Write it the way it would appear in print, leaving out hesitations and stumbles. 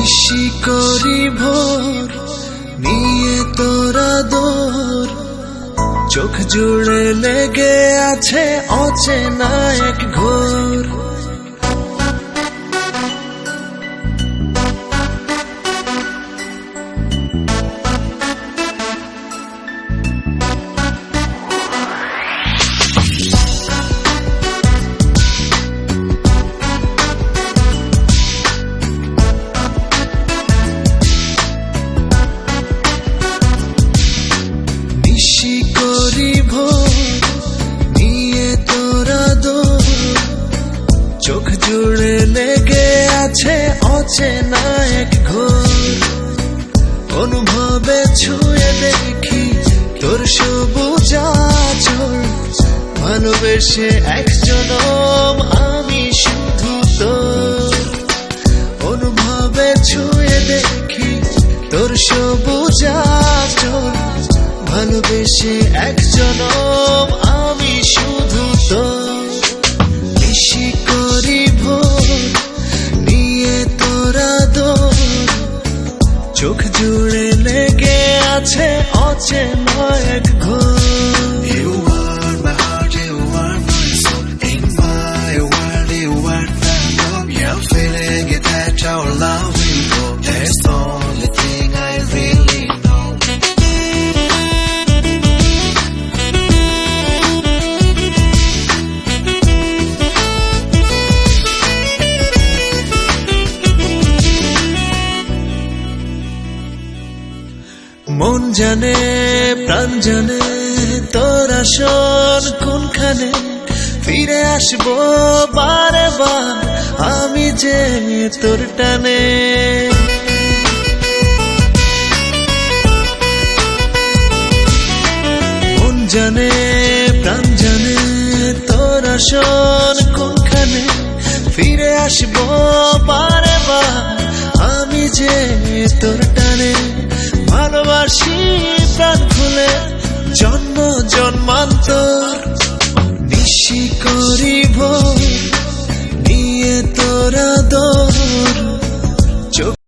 নিশি করি ভোর নিয়ে তোরা দোর, চোখ জুড়ে লেগে আছে অচেনা এক ঘোর। নিশি করি ভোর নিয়ে তোরা দোর, চোখ জুড়ে লেগে আছে অচেনা এক ঘোর। অনুভবে ছুঁয়ে দেখি তোর সবুজ আঁচল, ভালোবেসে এক জনম আমি শুধু তোর। অনুভবে ছুঁয়ে দেখি তোর সবুজ আঁচল, ভালোবেসে এক জনম আমি শুধু তোর। নিশি করি ভোর নিয়ে তোরা দোর, চোখ জুড়ে লেগে আছে অচেনা এক ঘোর। You are my heart, you are my soul. In my world, you are the love. Yeah, I'm feeling it that our love will go. That's the only thing I really know. মন জানে প্রাণ জানে তোর আসন কোনখানে, ফিরে আসবো বারে বার আমি যে তোর টানে। মন জানে প্রাণ জানে তোর আসন কোনখানে, ফিরে আসবো বারে বার আমি যে তোর টানে। ভালোবাসি প্রাণ খুলে জন্ম জন্মান্তর, নিশি করি ভোর নিয়ে তোরা দোর,